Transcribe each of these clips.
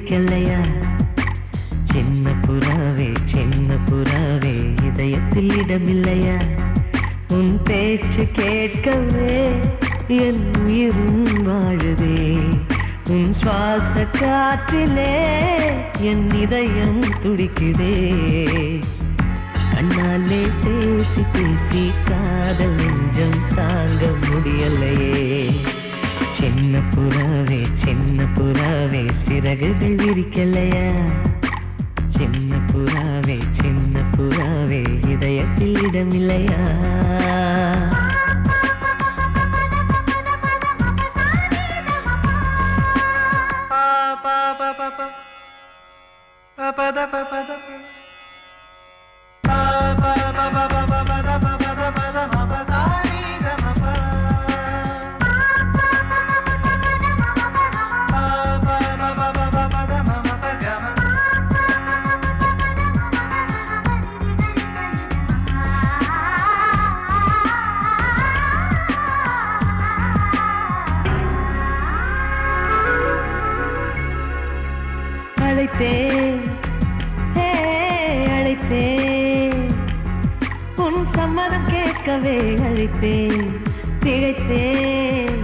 விரிக்கலையா? சின்ன புறாவே இதயத்தில் இடமில்லையா? உன் பேச்சு கேட்கவே என் உயிரும் வாழுதே. உன் சுவாச காற்றிலே என் இதயம் துடிக்குதே. கண்ணாலே பேசி பேசி காதல் நெஞ்சம் தாங்க முடியலையே. சின்ன புறாவே சிறகுகள் விரிக்கலையா? சின்ன புறாவே இதயத்தில் இடமில்லையா? அழைத்தேன் உன் சம்மதம் கேட்கவே அழைத்தேன். திகைத்தேன்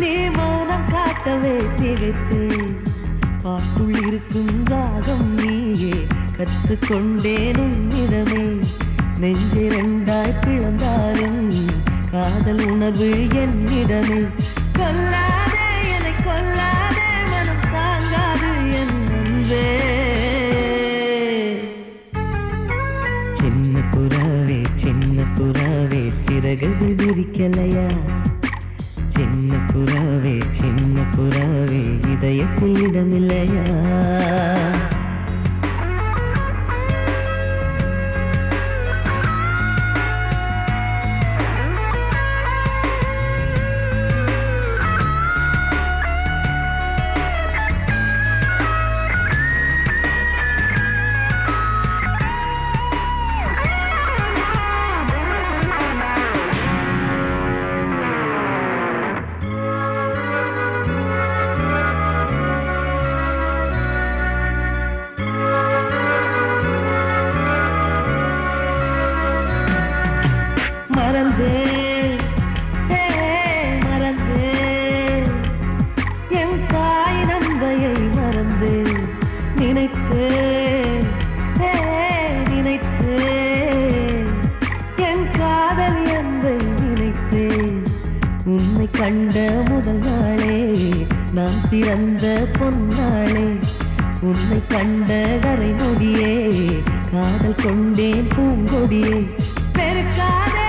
நீ மௌனம் காட்டவே திகைத்தேன். பாட்டுள் இருக்கும் ராகம் நீயே கற்றுக்கொண்டேன் உன்னிடமே. நெஞ்சிரண்டாய் பிளந்தாலும் காதல் உணர்வு என்னிடமே. கொல்லாதே என்னை கொல்லாதே, மனம் தாங்காது என் அன்பே. சின்ன புறாவே சிறகுகள் விரிக்கலையா? சின்ன புறாவே இதயத்தில் இடமில்லையா? மறந்தேன் என் தாய் நம்பையை மறந்தேன். நினைத்தேன் என் காதல் என்பை நினைத்தேன். உன்னை கண்ட முதல் நாளே நான் பிறந்த பொன்னாளே. உன்னை கண்ட கரை நொடியே காதல் கொண்டேன் பூங்கொடியே. வெறுக்காதே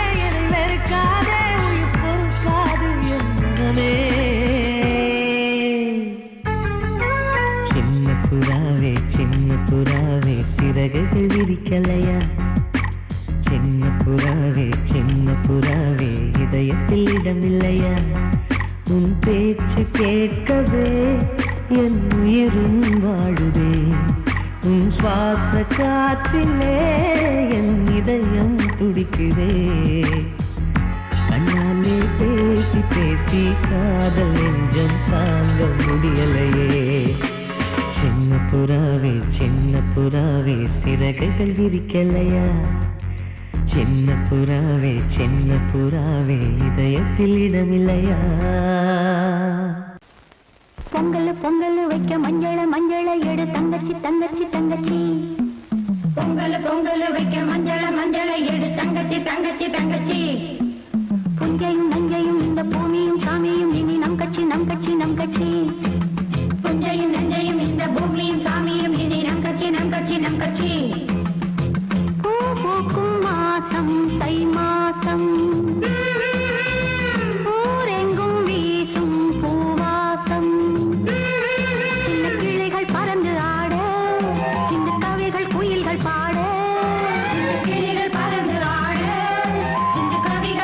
உயிர் பொறுக்காது என் மனமே. சின்ன புறாவே சிறகுகள் விரிக்கலையா? சின்ன புறாவே இதயத்தில் இடமில்லையா? உன் பேச்சு கேட்கவே என் உயிரும் வாழுதே. உன் சுவாச காற்றிலே என் இதயம் துடிக்குதே. கண்ணாலே பேசி பேசி காதல் நெஞ்சம் தாங்க முடியலையே. சின்ன புறாவே சிறகுகள் விரிக்கலையா? சின்ன புறாவே இதயத்தில் இடமில்லையா? பொங்கல் வைக்க மஞ்சள எடு தங்கச்சி. பொங்கல் வைக்க மஞ்சள எடு தங்கச்சி. புஞ்சையும் நஞ்சையும் இந்த பூமியும் சாமியும் இனி நம் கட்சி. புஞ்சையும் நஞ்சையும் இந்த பூமியும் சாமியும் இனி நம் கட்சி. பூ பூக்கும் மாசம் தை மாசம், ஊரெங்கும் வீசும் பூவாசம். சின்ன கிளைகள் பறந்து ஆட, சின்ன கவிகள் குயில்கள் பாட. சின்ன கிளைகள் பறந்து ஆட, சின்ன கவிகள்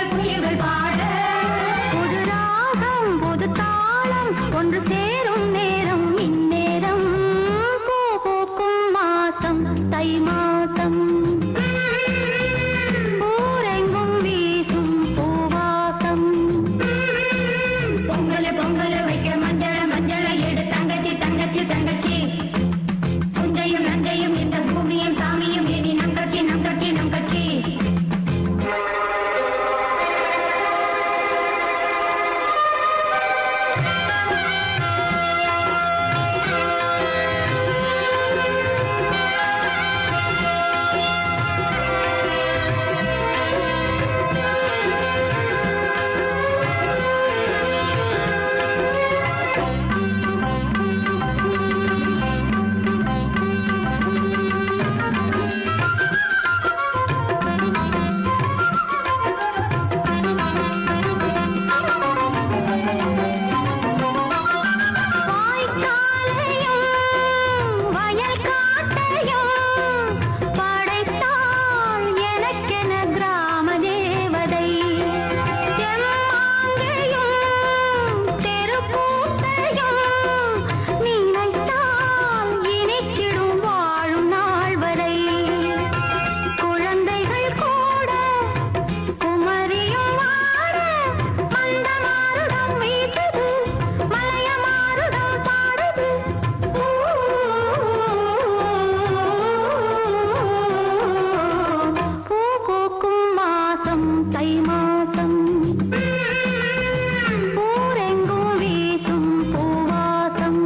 தை மாசம் ஊரெங்கும் வீசும் பூவாசம்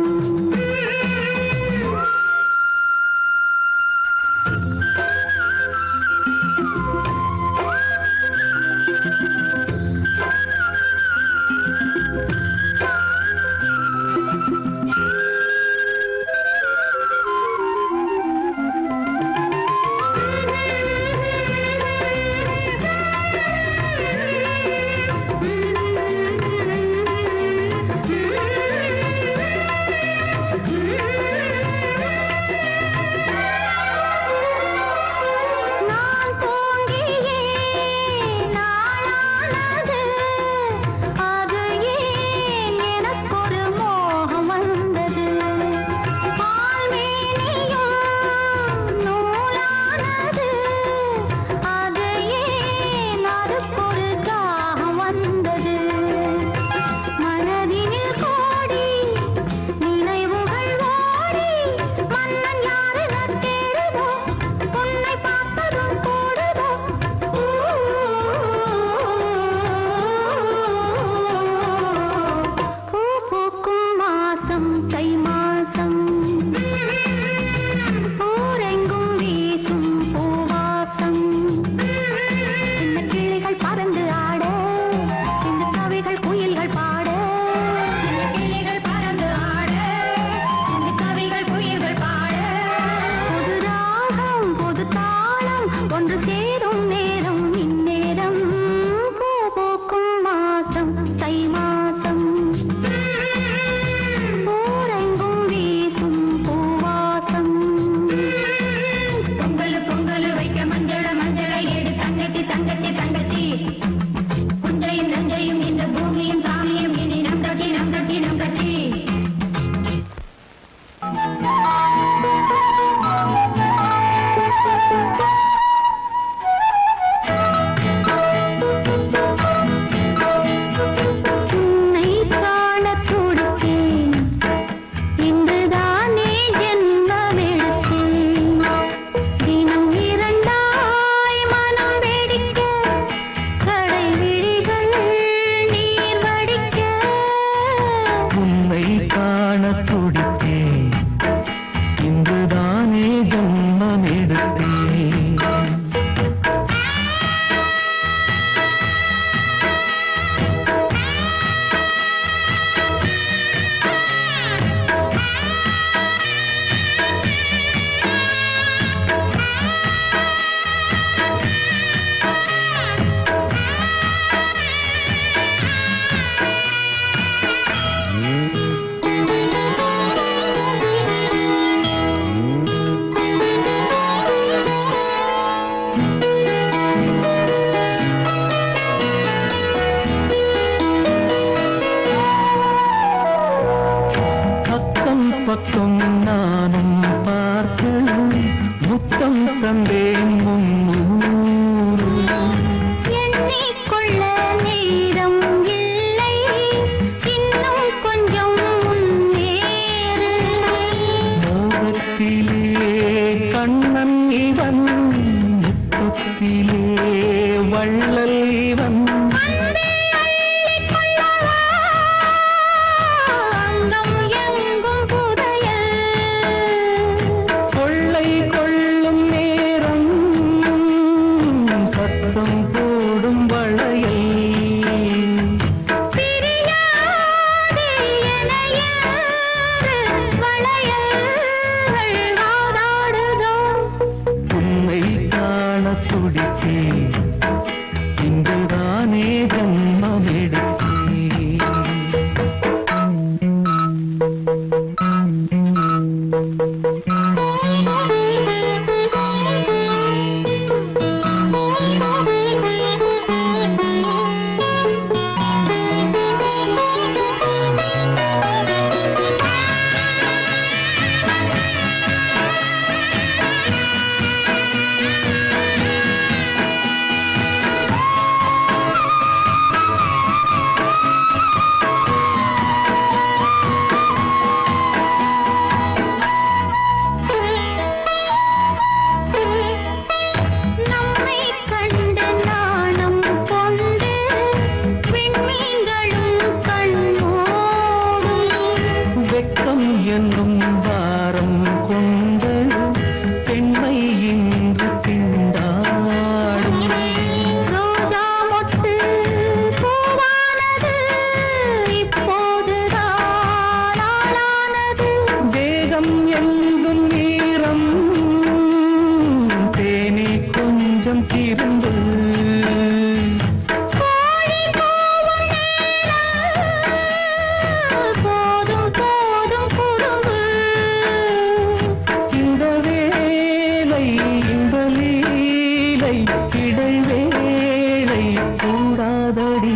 காதடி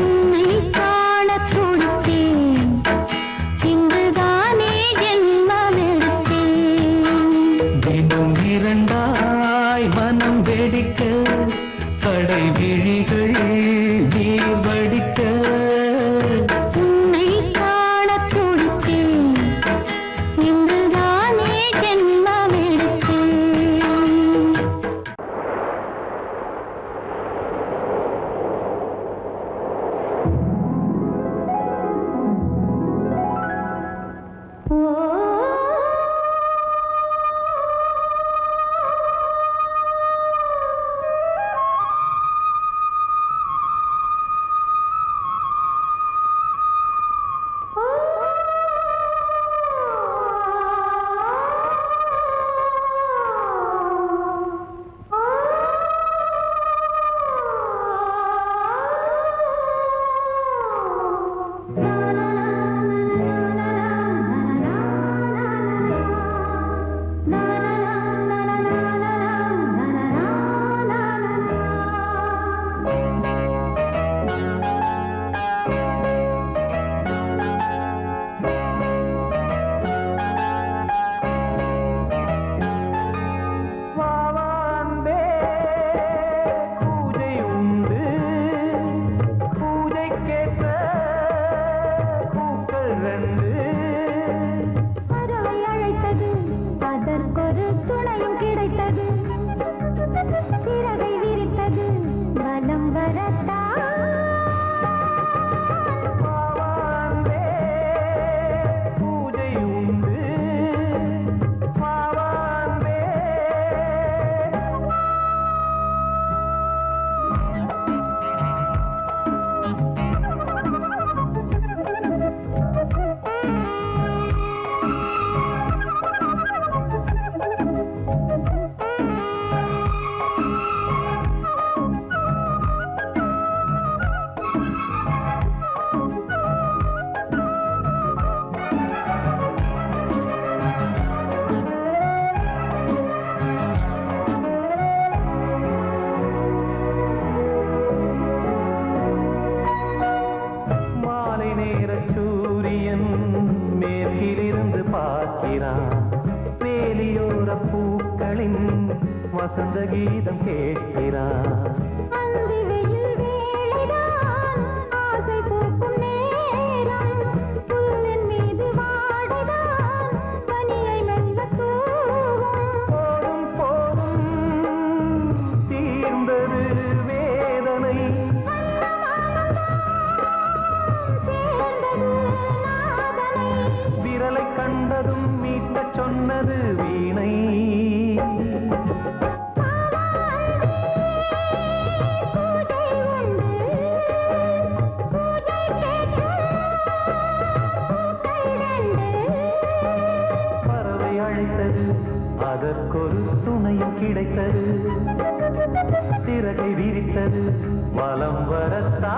உன்னை காண துடித்தேன் இன்றுதானே ஜென்மமெடுத்தேன் தினம் இரண்டாய் மனம் வெடிக்க கடை விழிகள் நீர் வடிக்க உன்னை காண துடித்தேன் இன்றுதானே ஜென்மமெடுத்தேன் சிறகை விரித்தது வலம் வரத்தா பூஜை உண்டு வேலியோர பூக்களின் வசந்த கீதம் கேட்கிறார் ஆசை பூக்கும் நேரம் புல்லின் மீது வாடுதான் பனியை மெல்ல போதும் போதும் தீர்ந்தது வேதனை சேர்ந்தது நாதனை விரலை கண்டதும் மீட்ட சொன்னது வீணை பறவை அழைத்தது அதற்கொரு துணையும் கிடைத்தது சிறகை விரித்தது வலம் வரத்தா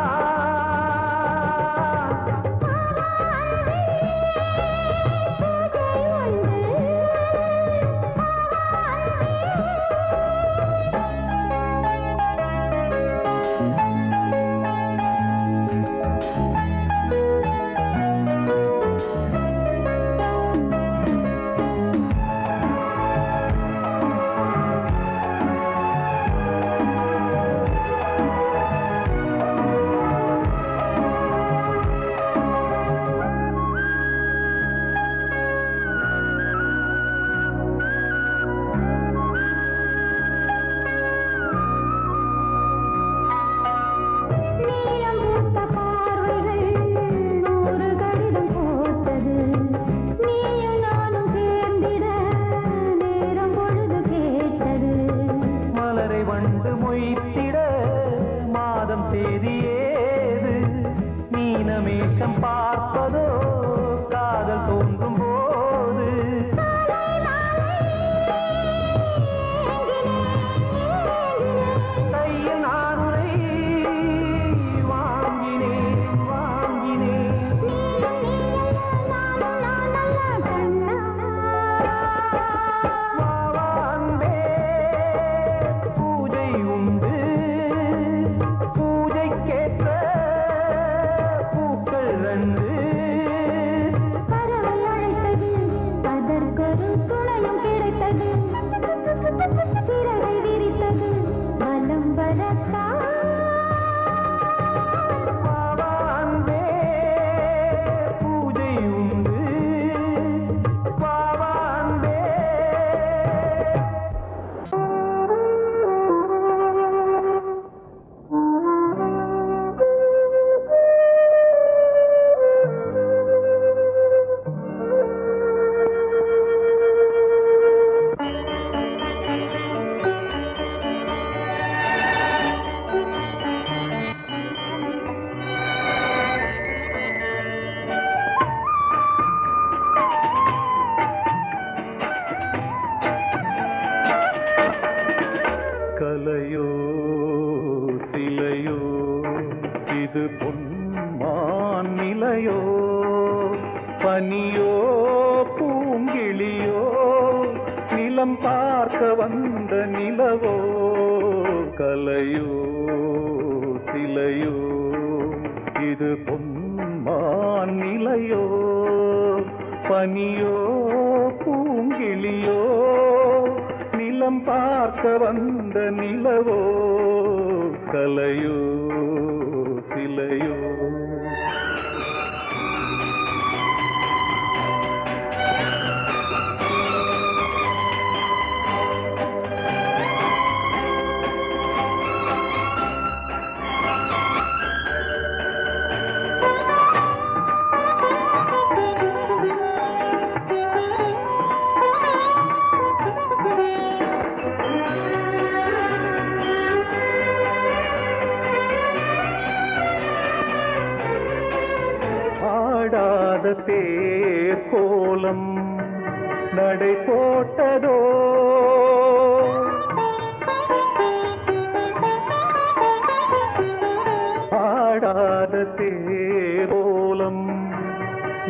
மீனமேஷம் பார்ப்பதோ காதல் தோன்றும் போது கையில் நானுரை வாங்கினேன் பூஜை உண்டு பூஜை இது பொன்மான் நிலையோ பனியோ பூங்கிளியோ நிலம் பார்க்க வந்த நிலவோ கலையோ சிலையோ இது பொன்மான் நிலையோ பனியோ பூங்கிளியோ நிலம் பார்க்க வந்த நிலவோ கலையோ சிலையோ தேர் கோலம் நடை போட்டதோ ஆடாத தேர் கோலம்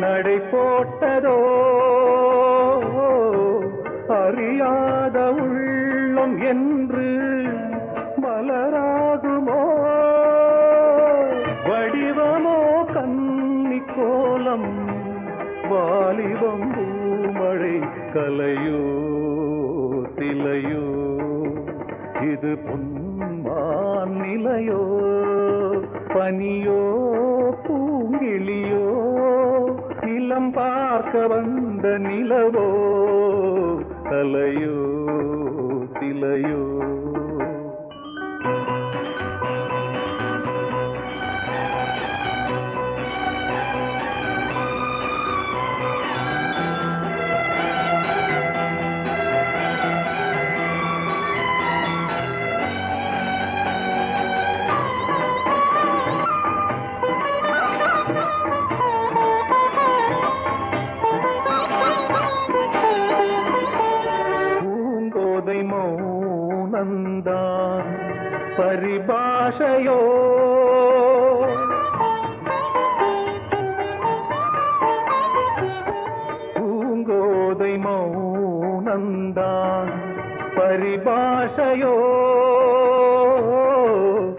நடை போட்டதோ அறியாத உள்ளம் என்று மலராகுமோ வடிவமோ கன்னி கோலம் வாலிபம் பூமழை கலையோ சிலையோ இது பொன்மான் நிலையோ பனியோ பூங்கிளியோ நிலம் பார்க்க வந்த நிலவோ கலையோ சிலையோ மௌனந்தான் பரிபாஷையோ பூங்கோதை மௌனந்தான் பரிபாஷையோ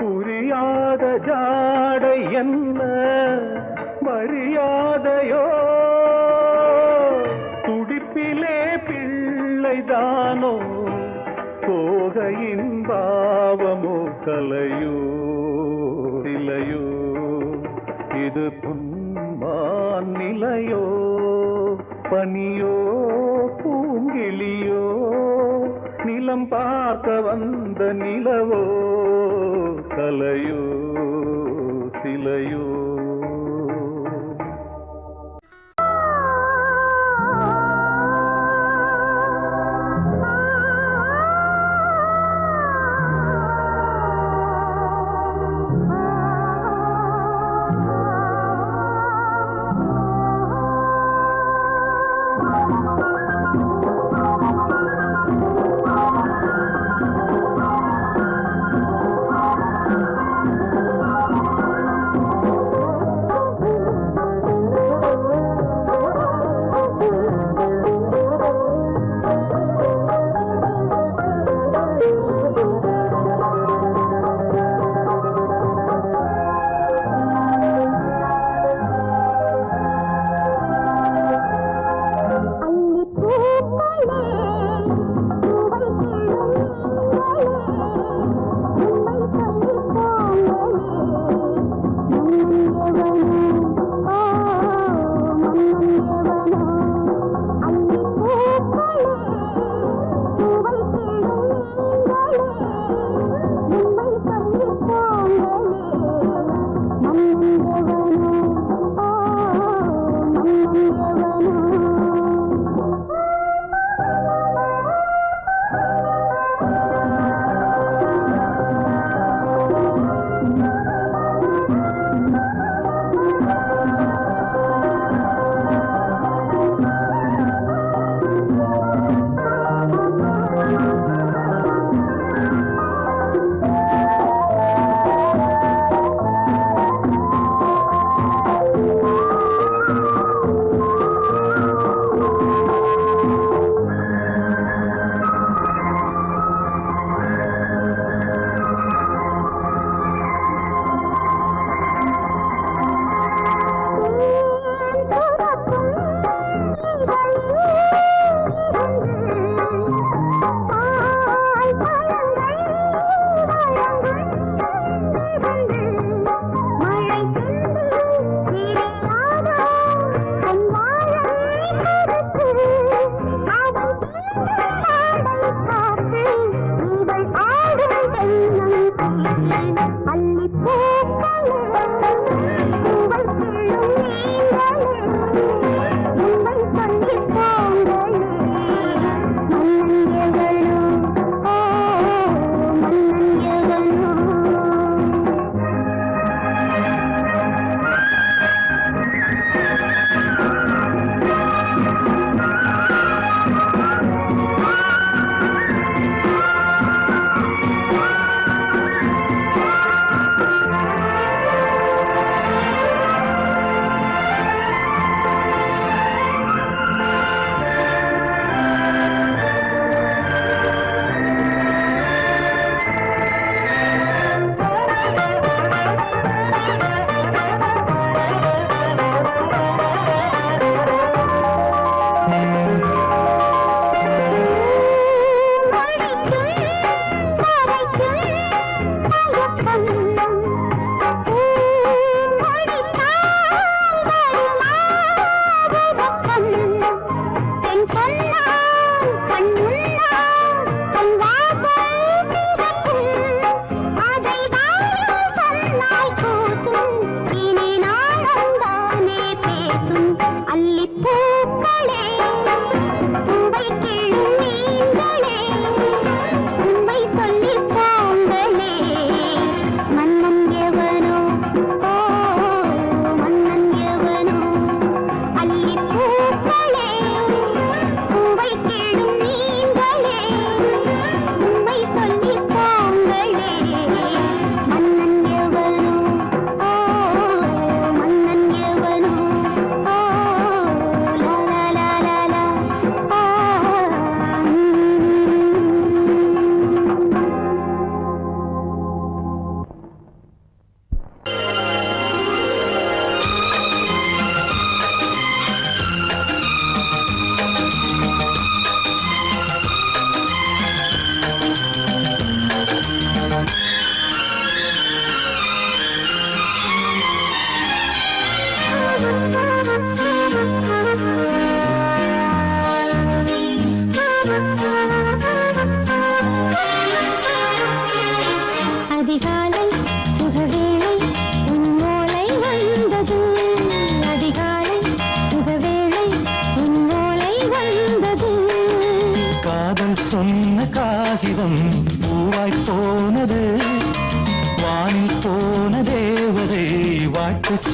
புரியாத ஜாடை என்ன மரியாதையோ துடிப்பிலே பிள்ளைதானோ போகையின் பாவமோ கலையோ சிலையோ இது பொன்மான் நிலையோ பனியோ பூங்கிளியோ நிலம் பார்க்க வந்த நிலவோ கலையோ சிலையோ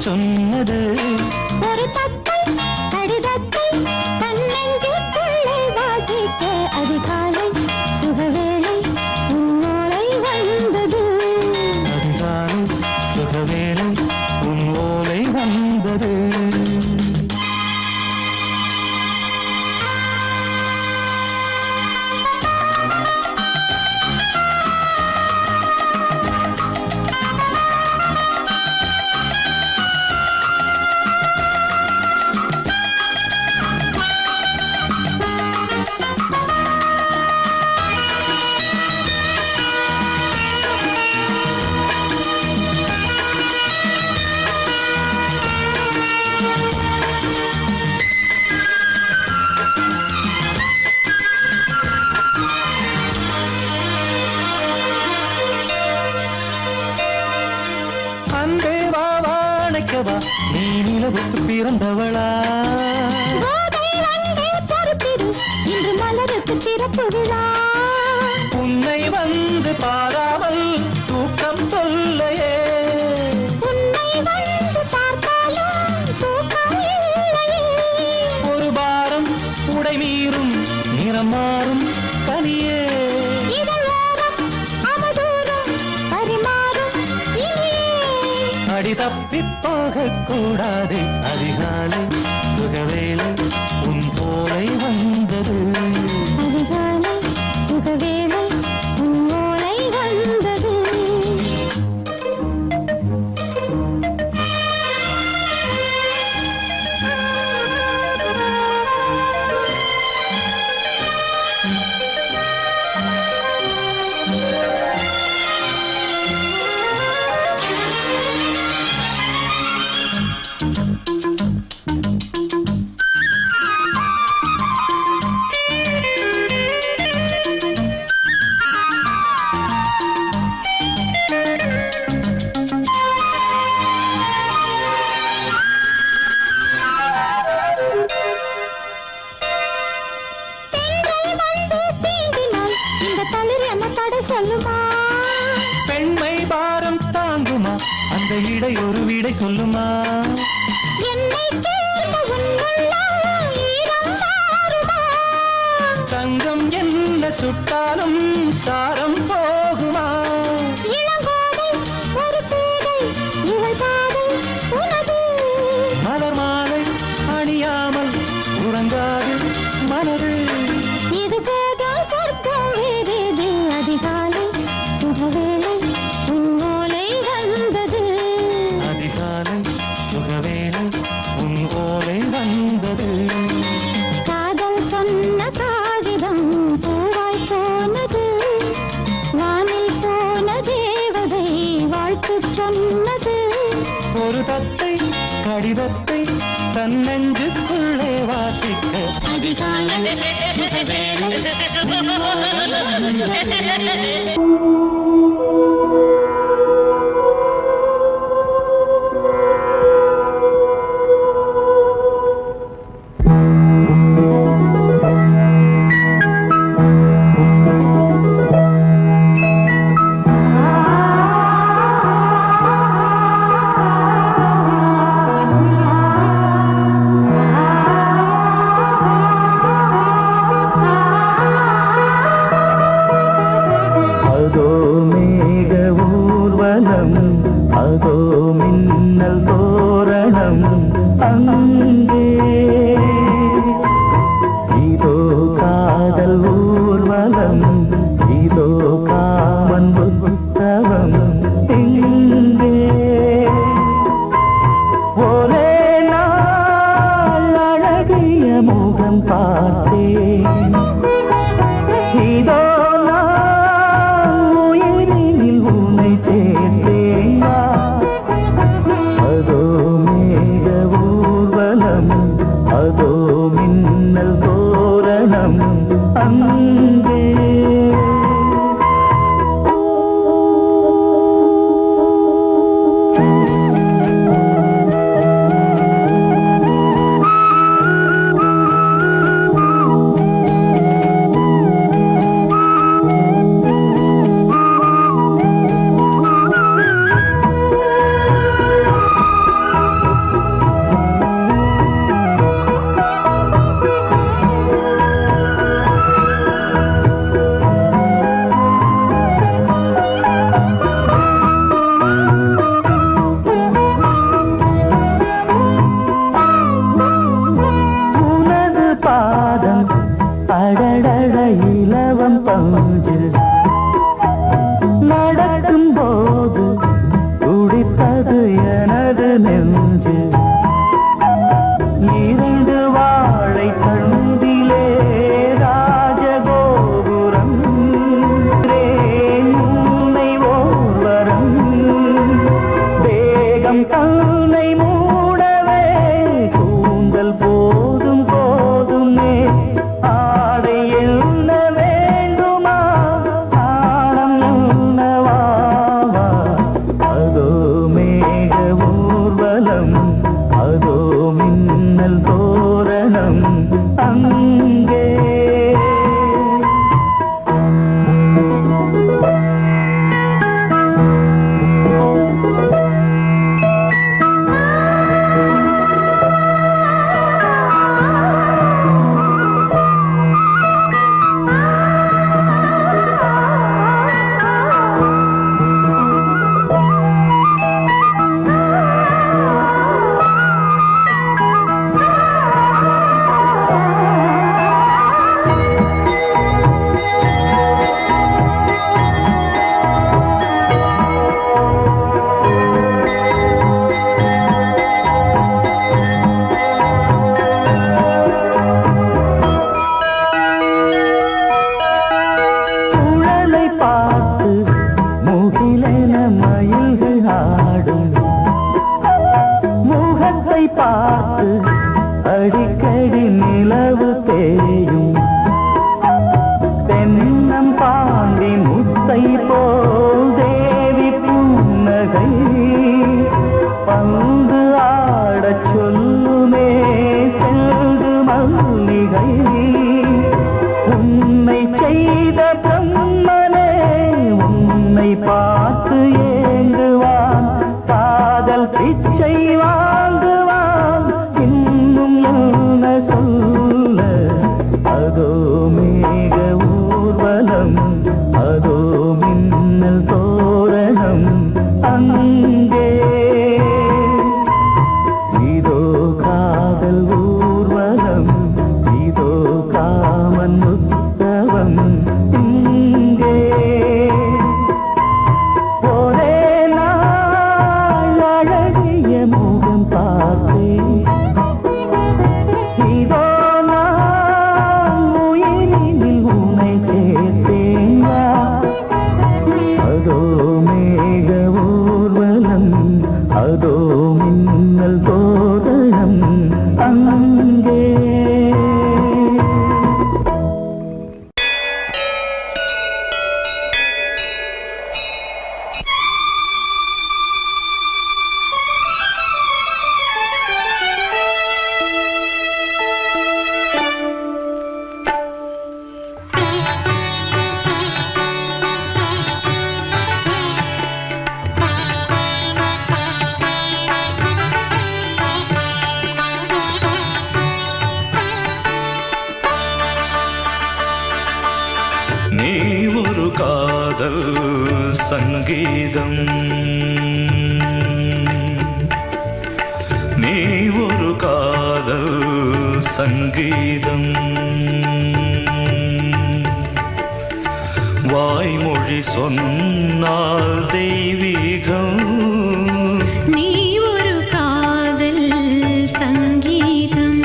சொன்னது ஒரு தத்தை கடிதத்தை தன்னெஞ்சுக்குள்ளே வாசிக்க அதிகாலை சுகவேளை உன்னோளை வந்தது. அதிகாலை சுகவேளை உன் ஓலை வந்தது. அன்பே வா வாழைக்கவா நீ நிலவுக்கு பிறந்தவளா? கோதை வந்தே பொறுப்பிரு இன்று மலருக்கு திறப்பு விழா. உன்னை வந்து பாராமல் தூக்கம் சொல்லையே. உன்னை வந்து பார்த்தாலும் தூக்கம் இல்லையே. ஒரு பாரம் உடை மீறும் நிறம் மாறும் கனியே. இதழோரம் அவதூறும் பரிமாறும் இனியே. அடி தப்பிப் போகக் கூடாது. அதிகாலை சுகவேளை உன் போலை வந்தது. அதிகாலை சுகவேளை உன்னோளை வந்தது. சொல்லுமா பெண்மை பாரம் தாங்குமா? அந்த இடை ஒரு விடை சொல்லுமா? என்னை தேர்ந்த உன்னுள்ளம் ஈரம் மாறுமா? தங்கம் என்ன சுட்டாலும் சாரம் போகுமா? இளங்கோதை ஒரு பேதை இவள் பாதை உனது. மலர் மாலை அணியாமல் உறங்காது மனது. இது போதும் சொர்க்கம் வேறேது. அதிகாலை சுகவேளை உன்னோலை வந்தது. அதிகாலை சுகவேளை உன் ஓலை வந்தது. காதல் சொன்ன காகிதம் பூவாய் போனது. வானில் போன தேவதை வாழ்த்து சொன்னது. ஒரு தத்தை கடிதத்தை தன் நெஞ்சுக்குள்ளே வாசிக்க அதிகாலை சுகவேளை உன்னோலை வந்தது. அதோ மேக ஊர்வலம், அதோ மின்னல் தோரணம், அங்கே இதோ காதல் ஊர்வலம், இதோ காமன் உற்சவம் இங்கே. ஒரே நாள் அழகிய முகம் பார்த்தேன். இதோ நான் உயிரினில் உன்னை சேர்த்தேன். அதோ முகத்தை பார்த்து அடிக்கடி நிலவு தேயும் தென்னம் பாண்டி முத்தை போல் தேவி புன்னகை பந்து ஆடச் சொல்லுமே செல்து மல்லிகை உன்னை செய்த பிரம்மனே உன்னை பார்த்து ஏங்குவான் காதல் பிச்சை வாங்குவான் இன்னும் என்ன சொல்ல அதோ மேக ஊர்வலம் அதோ மின்னல் தோரணம் அங்கே இதோ காதல் ஊர்வலம் இதோ காமன் உற்சவம் இங்கே ஒரே நாள் அழகிய முகம் பார்த்தேன் இதோ நான் உயிரினில் உன்னை சேர்த்தேன் அதோ மேக ஊர்வலம் அதோ மின்னல் தோரணம் அங்கே நீ ஒரு காதல் சங்கீதம் நீ ஒரு காதல் சங்கீதம் வாய்மொழி சொன்னால் தெய்வீகம் நீ ஒரு காதல் சங்கீதம்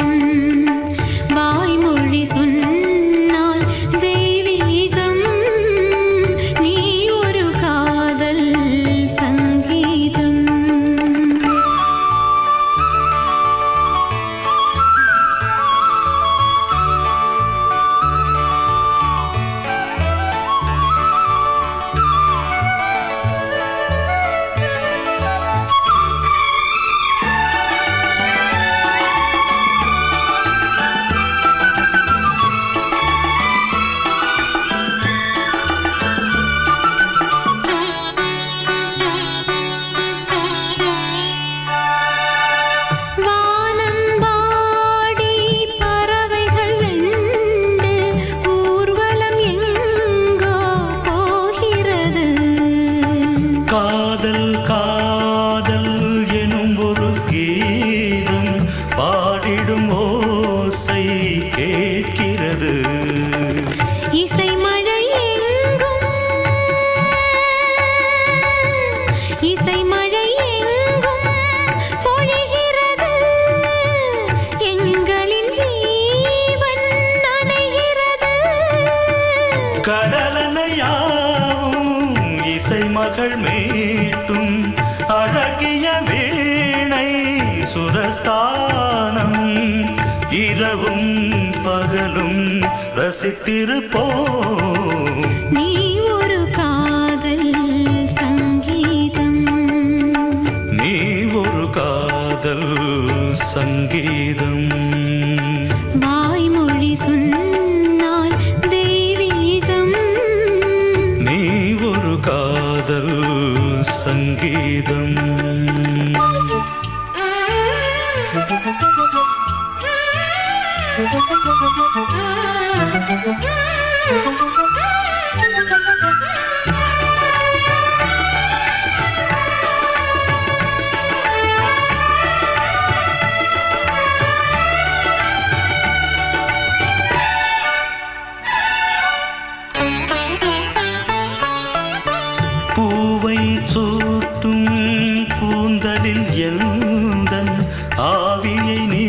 வாய்மொழி சொன்னால் தெய்வீகம் நீ ஒரு காதல் சங்கீதம் வானம்பாடி பறவைகள் வெண்டு ஊர்வலம் எங்கோ போகிறது காதல் காதல் எனும் ஒரு கீதம் பாடிடும் ஓசை கேட்கிறது இசை மழை எங்கும் இசை மழை எங்கும் பொழிகிறது எங்களின் ஜீவன் நனைகிறது கடலனையாவும் இசை மகள் மீட்டும் அழகிய வீணை சுரஸ்தானம் இரவும் பகலும் ரசித்திருப்போம் நீ ஒரு காதல் சங்கீதம் நீ ஒரு காதல் சங்கீதம் வாய்மொழி சொன்னால் தெய்வீகம் நீ ஒரு காதல் சங்கீதம் பூவை சூட்டும் கூந்தலில் எந்தன் ஆவியை நீ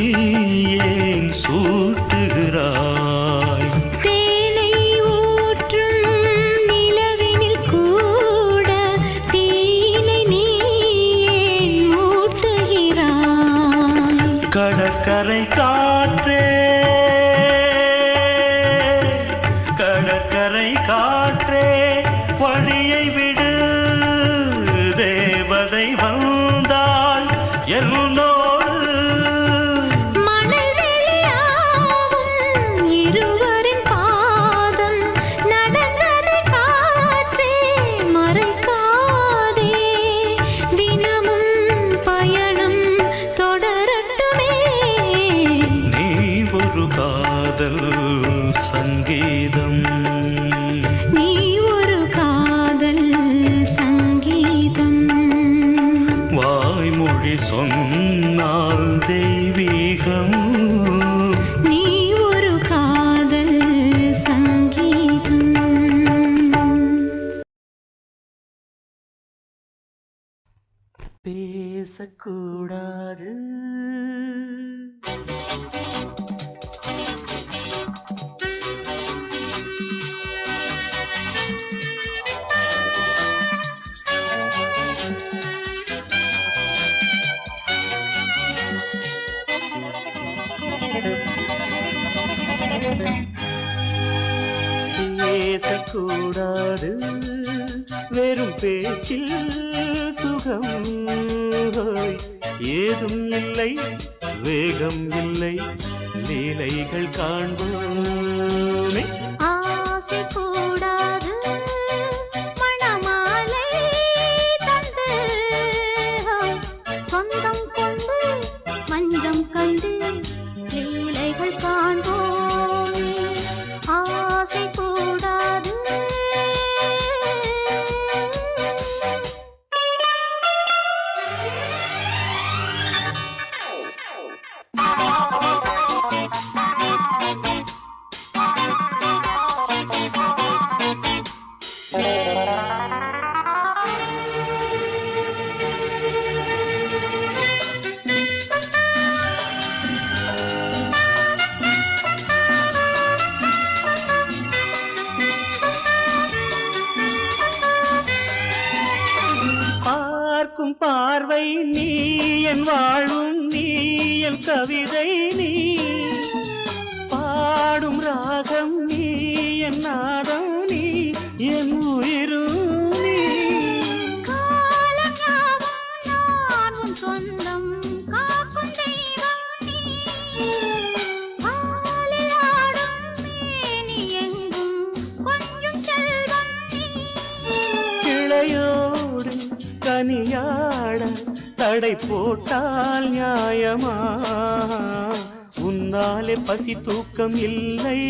ஏன் சூட்டுகிறாய் தேனை ஊற்றும் நிலவினில் கூட தீனை நீ ஏன் மூட்டுகிறாய் கடற்கரை காற்றே கடற்கரை காற்றே வழியை விடு தேவதை வந்தால் என்னோடு மணல் வெளியாகும் இருவரின் பாதம் நடந்தது காற்றே மறைக்காதே தினமும் பயணம் தொடரட்டுமே நீ ஒரு காதல் சங்கீதம் நீ ஒரு காதல் சங்கீதம் வாய்மொழி சொன்னால் தெய்வீகம் நீ ஒரு காதல் சங்கீதம் பேசக்கூடாது பேசக்கூடாது வெறும் பேச்சில் சுகம் ஏதும் இல்லை வேகம் இல்லை லீலைகள் காண்போமே ஆசை கூடாது மணமாலை தந்து சொந்தம் கொண்டு மஞ்சம் கண்டு லீலைகள் காண்போமே ஆசை கூடாது பார்க்கும் பார்வை நீ என் வாழும் நீ என் கவிதை நீ பாடும் ராகம் நீ என் நாதம் நீ என் உயிரும் நீ காலம் யாவும் நான் உன் சொந்தம் காக்கும் தெய்வம் நீ பாலில் ஆடும் மேனி எங்கும் கொஞ்சம் செல்வம் நீ கிளையோடு கனியாட தடை போட்டால் நியாயமா உன்னாலே பசி தூக்கம் இல்லை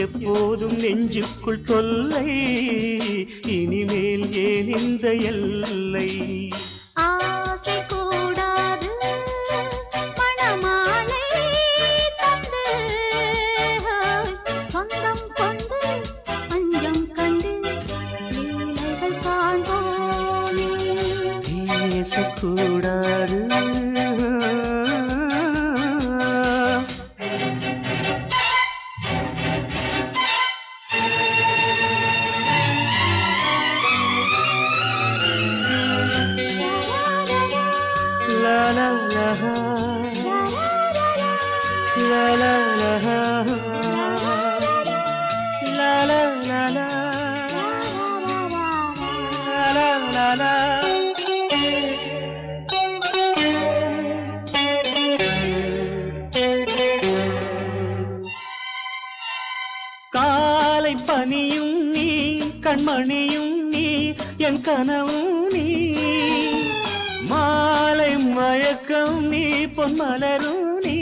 எப்போதும் நெஞ்சுக்குள் தொல்லை இனிமேல் ஏன் இந்த எல்லை ஆசை கூடாது மணமாலை தந்து சொந்தம் கொண்டு மஞ்சம் கண்டு லீலைகள் காண்போமே பேசக்கூடாது la la la la la la la la la la la la la காலை பனியும் நீ கண்மணியும் நீ என் கனவும் நீ மாலை மயக்கம் நீ பொன்மலரும் நீ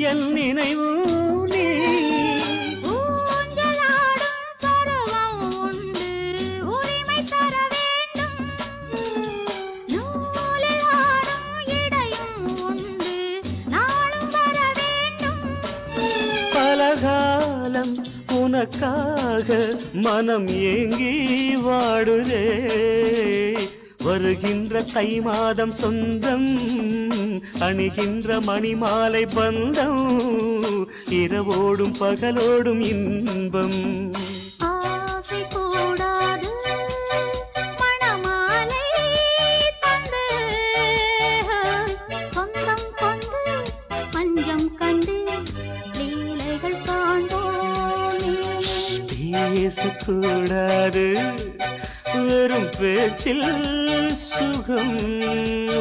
என் நினைவும் நீ ஊஞ்சலாடும் பருவம் உண்டு உரிமை தர வேண்டும் நூலில் ஆடும் இடையும் உண்டு நாளும் வர வேண்டும் பலகாலம் உனக்காக மனம் ஏங்கி வாடுதே வருகின்ற தை மாதம் சொந்தம் அணிகின்ற மணிமாலை பந்தம் இரவோடும் பகலோடும் இன்பம் ஆசை கூடாது மணமாலை தந்து சொந்தம் கொண்டு பேசக்கூடாது வெறும் பேச்சில் சுகம்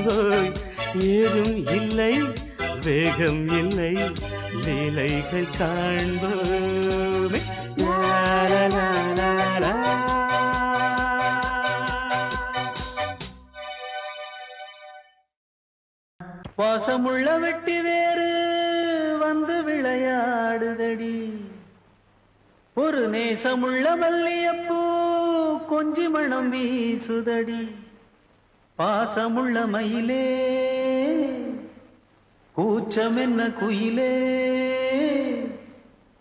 ஹோய். ஏதும் இல்லை வேகம் இல்லை லீலைகள் காண்போமே லா, லா, லா, லா, லா. வாசமுள்ள வெட்டி வேறு வந்து விளையாடுதடி ஒரு நேசமுள்ள மல்லியப்பூ கொஞ்சி மணம் வீசுதடி பாசமுள்ள மயிலே கூச்சம் என்ன குயிலே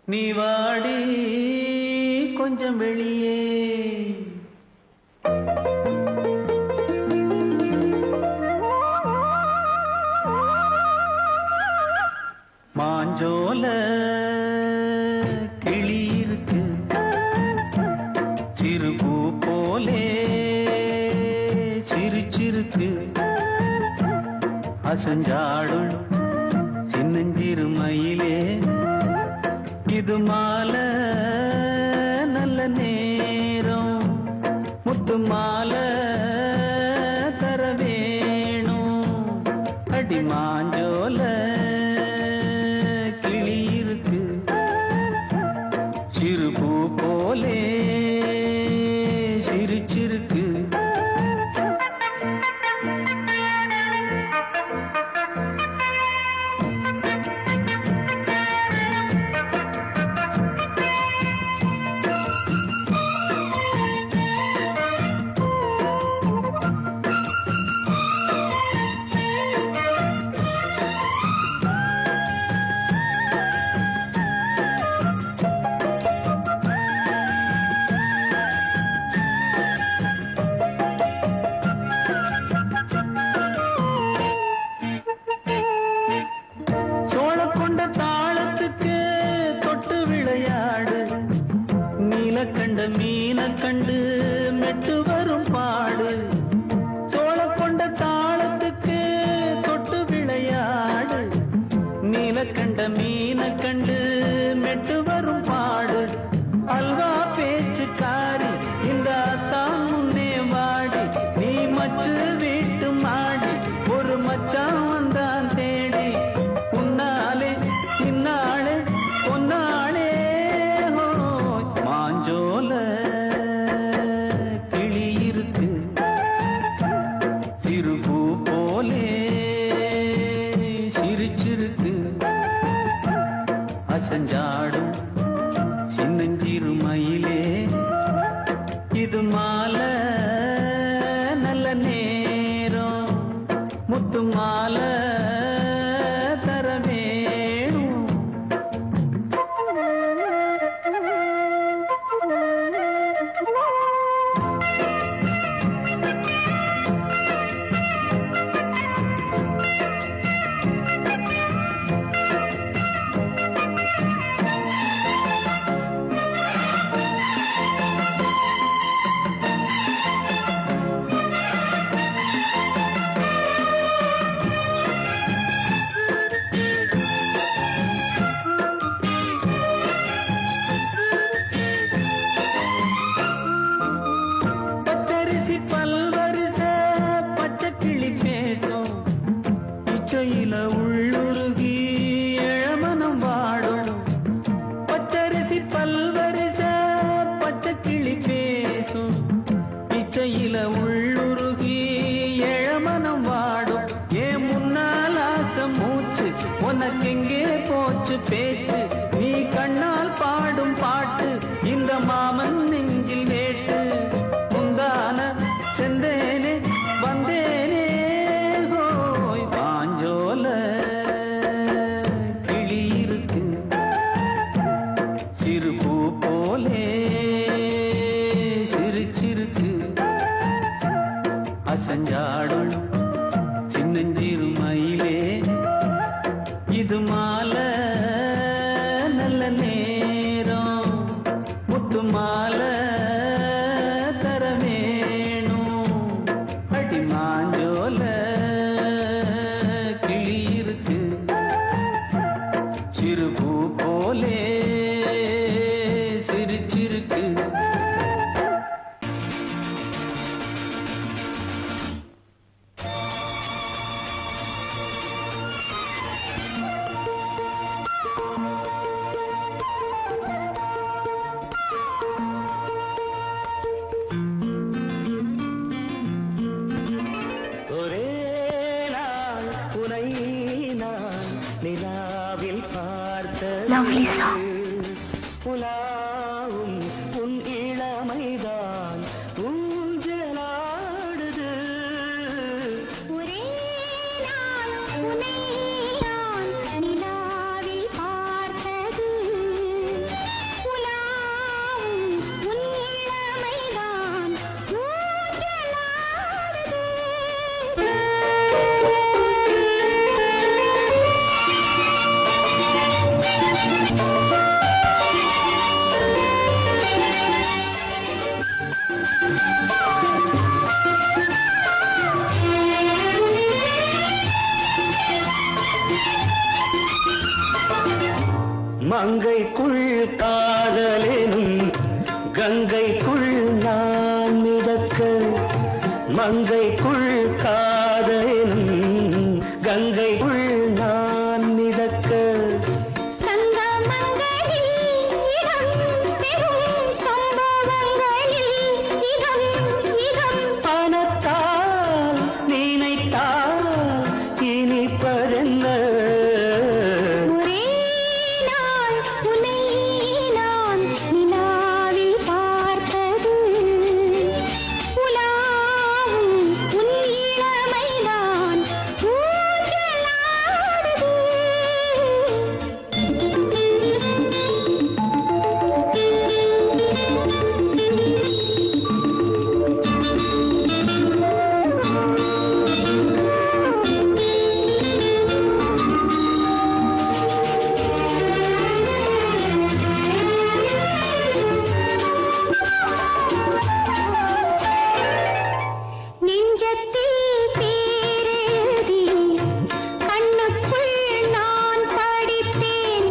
நீ வாடி கொஞ்சம் வெளியே மாஞ்சோல கிளி இருக்கு சிறுபூ போலே சிரிச்சிருக்கு அசஞ்சாடும் சின்னஞ்சிறு மயிலே இது மாலை நல்ல நேரம் முத்து மாலை தர வேணும் அடி மாஞ்சோல கிளி இருக்கு சிறுபூ போலே சிரிச்சிருக்கு சோழக்கொண்ட தாளத்துக்கு தொட்டு விளையாடு நீலக்கண்ட மீன கண்டு மெட்டு வரும் பாடு சோழக்கொண்ட தாளத்துக்கு தொட்டு விளையாடு நீலக்கண்ட மீன கண்டு மெட்டு வரும் பாடு அல்வா பேச்சுக்காரி இந்த தான் முன்னே வாடி நீ மச்சு வீட்டு மாடி ஒரு மச்சான் வந்தான் தேடி உன்னாலே இன்னாளே பொன்னாளே ஹோய் மாஞ்சோல கிளி இருக்கு சிறுபூ போலே சிரிச்சிருக்கு அசஞ்சாடும் சின்னஞ்சிறு மயிலே இது மாலை நல்ல நேரம் முத்து மாலை தர வேணும் பச்சரிசி பல்வரிச பச்சை கிளி பேசும் இச்சையில உள்ளுருகி இளமனம் வாடும் பச்சரிசி பல்வரிச பச்சை கிளி பேசும் இச்சையில உள்ளுருகி இளமனம் வாடும் ஏன் முன்னால் ஆசை மூச்சு உனக்கெங்கே போச்சு பேச்சு நீ கண்ணால் பாடும் பாட்டு இந்த மாமன் நெஞ்சில் வேட்டு முந்தான செந்தேனே வந்தேனே ஹோய் பாஞ்சோல கிளி இருக்கு சிறுபூ போலே சிரிச்சிருக்கு அசஞ்சாடும் சின்னஞ்சிறு மயிலே இது மாலை நல்ல நேரம் உனை நான் நிலாவில் Lovely பார்த்தது song. உலாவும் உன் இளமைதான் ஊஞ்சலாடுது ஒரே நாள் உன்னை நான் நிலாவில் பார்த்தது உலாவும் உன் இளமைதான் மங்கைக்குள் காதலெனும் கங்கைக்குள் நான் மிதக்க மங்கைக்குள் காதலெனும் கங்கைக்குள் நான் மிதக்க சங்கமங்களில் இடம் பெறும் சம்பவங்களில் இதம் பணத்தால் நினைத்தால் இனிப்பதென்ன ஒரே நாள் உன்னை நான் நிலாவில் பார்த்தது உலாவும் உன் இளமைதான் நெஞ்சத்தில் பேரெழுதி கண்ணுக்குள் நான் படித்தேன்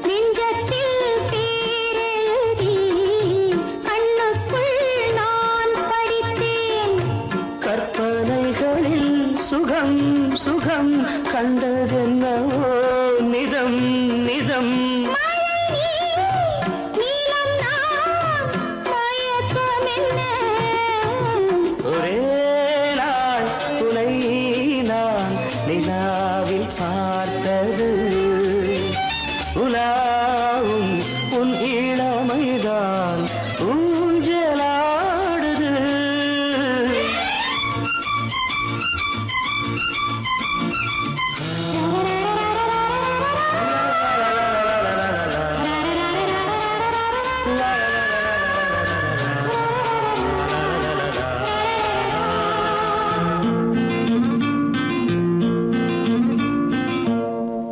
நெஞ்சத்தில் பேரெழுதி கண்ணுக்குள் நான் படித்தேன் கற்பனைகளில் சுகம் சுகம் கண்டதென்னவோ நிதம் நிதம் நீலம் நான் மயக்கம் என்ன ஒரே நாள் துணை நான் நிலாவில் பார்த்தது உலாவும் உன் இளமைதான் ஊஞ்சலாடுது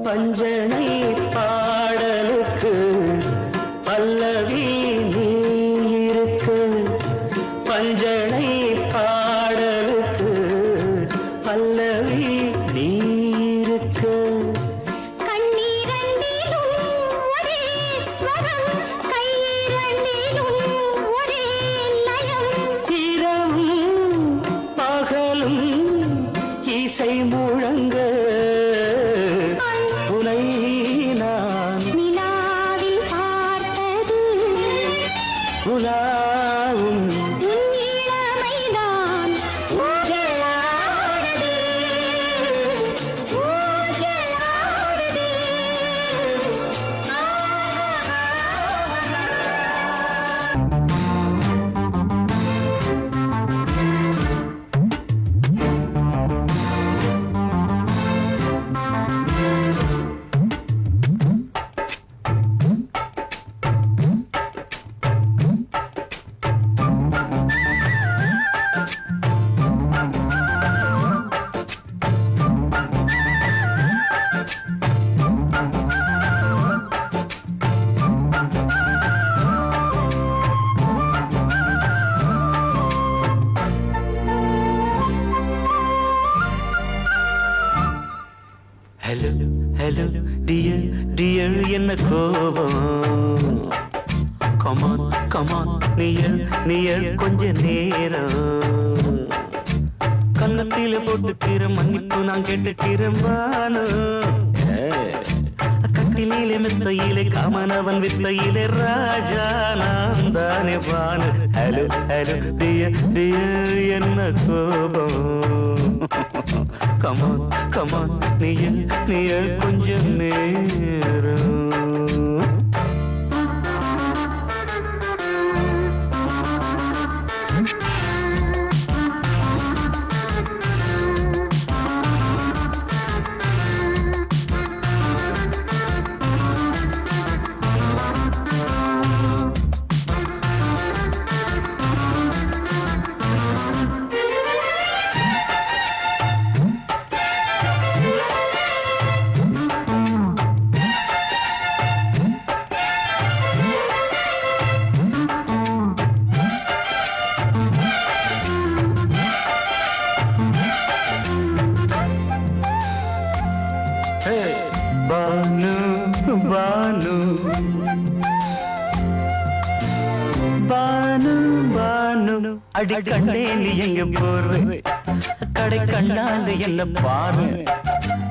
பஞ்சனை பாடலுக்கு பல்லவி நீ இருக்கு பஞ்சனை பாடலுக்கு பல்லவி நீ இருக்கு கண்ணீரண்டிலும் ஒரே ஸ்வரம் கையிரண்டிலும் ஒரே லயம் இரவும் பகலும் இசை முழங்க உனை நான் நிலாவில் பார்த்தது உலாவும் உன் இளமைதான் ஊஞ்சலாடுது ஊஞ்சலாடுது ஹலோ ஹலோ டியர் டியர் என்ன கோபம் கமான் கமான் நியர் நியர் கொஞ்ச நேரம் கன்னத்தில போட்டுக்கிற மன்னிப்பு நான் கேட்டுக்கிறேன் வானு கட்டிலே மெத்தையிலே காமனவன் வித்தையிலே ராஜா நான் தானே வானு ஹலோ ஹலோ டியர் டியர் என்ன கோபம் கமான் கமான் நீய கொஞ்சம் நேரம். பானு பானு பானு பானு அடி கண்ணே நீ எங்க போற கடை கண்ணாந்து என்ன பாரு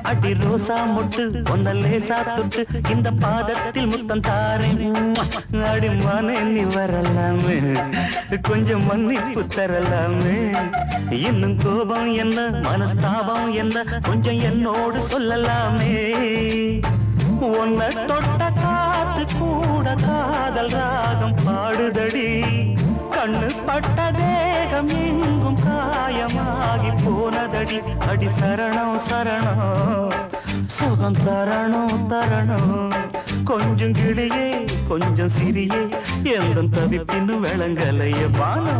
அடி ரோசா முட்டு ஒன்ன லேசா தொட்டு இந்த பாதத்தில் முத்தம் தாரேன் அடி மானே நீ வரலாமே கொஞ்சம் மன்னிப்பு தரலாமே இன்னும் கோபம் என்ன மனஸ்தாபம் என்ன கொஞ்சம் என்னோடு சொல்லலாமே உன்னை தொட்ட காத்து கூட காதல் ராகம் பாடுதடி கண்ணு பட்ட தேகம் எங்கும் காயமாகி போனதடி அடி சரணம் சரணம் சுகம் தரணும் தரணும் கொஞ்சம் கிளியே கொஞ்சம் சிறியே எந்த தவிப்பின்னு விளங்கலைய பானோ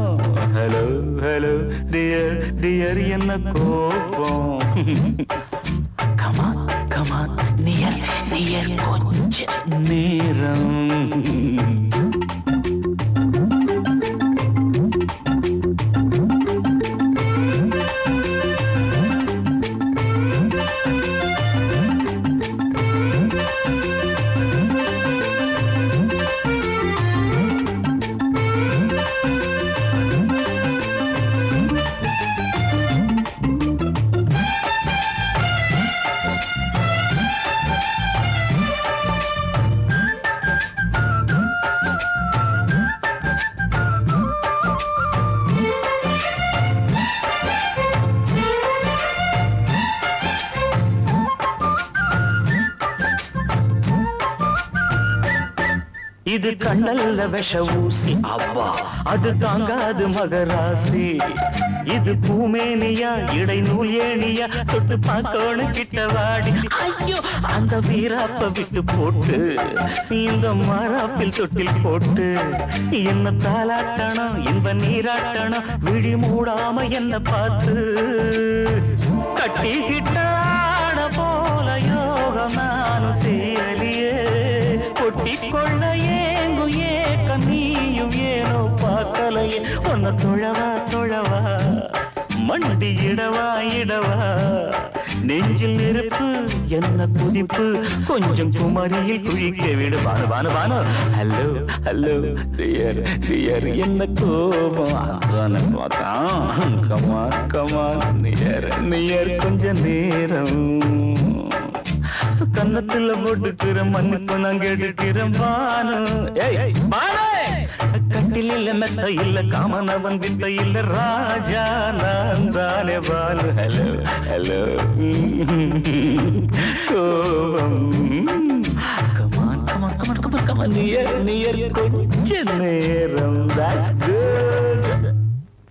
ஹலோ ஹலோ டியர் டியர் என்ன கோபம் கமான் கமான் நியர் நியர் கொஞ்ச நேரம். இது கண்ணல்ல விஷ ஊசி அவ்வா அது தாங்காது மகராசி இது பூமேனியா இடை நூல் ஏனியா தொட்டு பார்க்கோணு கிட்ட வாடி ஐயோ அந்த வீராப்ப விட்டு போட்டு இந்த மாறாப்பில் தொட்டில் போட்டு என்ன தாலாட்டணும் இன்ப நீராட்டணும் விழி மூடாம என்ன பார்த்து கட்டிக்கிட்ட போல யோகம் நானும் சேரலியே கொட்டிக்கொள்ள ஏங்கு ஏக்க நீயும் ஏனோ பார்க்கலையே உன்னை தொழவா தொழவா மண்டி இடவா இடவா நெஞ்சில் நெருப்பு என்ன குதிப்பு கொஞ்சம் குமரியில் குழிக்க விடு Banu Banu Banu hello hello dear dear என்ன கோபம் கமான் கமான் நியர் நியர் கொஞ்ச நேரம் கன்னத்துல போட்டுக்கிற மன்னிப்பு நான் கேட்டுக்கிறேன் பானு கட்டில் இல்ல மெத்த இல்ல காமனவன் வித்த இல்ல ராஜா நான் தானே பாலு ஹலோ ஹலோ கோபம் come on come on come on come on come on near near கொஞ்ச நேரம் that's good